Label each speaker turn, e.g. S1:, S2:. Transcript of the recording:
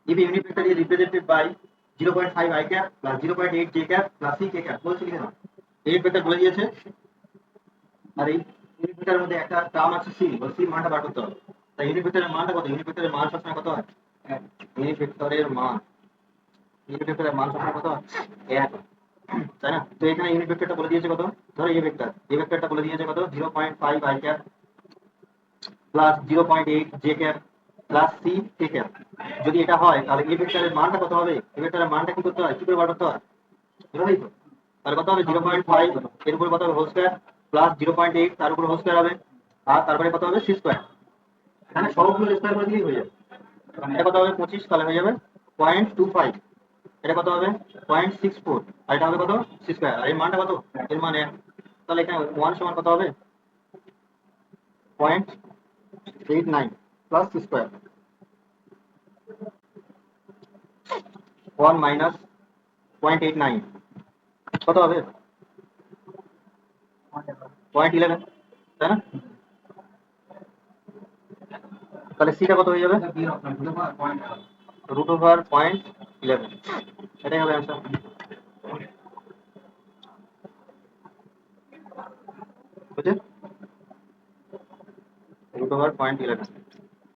S1: if unit vector is represented by 0.5 I cap plus 0.8 j cap plus c k cap বলছি কিনা unit vector বলে দিয়েছে আর এই unit ভেক্টরের মধ্যে একটা টার্ম আছে c ওই c মানটা বার করতে হবে তাই ইউনিট ভেক্টরের মানটা কত ইউনিট ভেক্টরের মান সবসময় কত হয় ইউনিট ভেক্টরের মান সবসময় কত হয় 1 তাই না তো এখানে ইউনিট ভেক্টরটা বলে দিয়েছে কত ধরো এই ভেক্টরটা বলে দিয়েছে কত 0.5 I cap plus 0.8 j cap plus c k cap যদি এটা হয় তাহলে এই ভেক্টরের মানটা কত হবে এই ভেক্টরের মানটা কি করতে হয় কি করে বার করতে হয় এভাবেই তো তাহলে কত হবে 0.5 এর উপর কত হবে হোল স্কয়ার প্লাস 0.8 তার উপর হোল স্কয়ার হবে আর তারপরে কত হবে c স্কয়ার এখানে সবগুলো স্কয়ার করে দিলেই হয়ে যাবে এটা কত হবে 25 তাহলে হয়ে যাবে 0.25 এটা কত হবে 0.64 আর এটা হবে কত c স্কয়ার আর এর মানটা কত এর মান 1 তাহলে এখানে 1 সমান কত হবে 0.89 প্লাস c স্কয়ার 1 মাইনাস 0.89 কত হবে 0.11 তাই না তাহলে সিটা কত হয়ে যাবে √0.11 এটাই হবে অ্যান্সার বুঝলে √0.11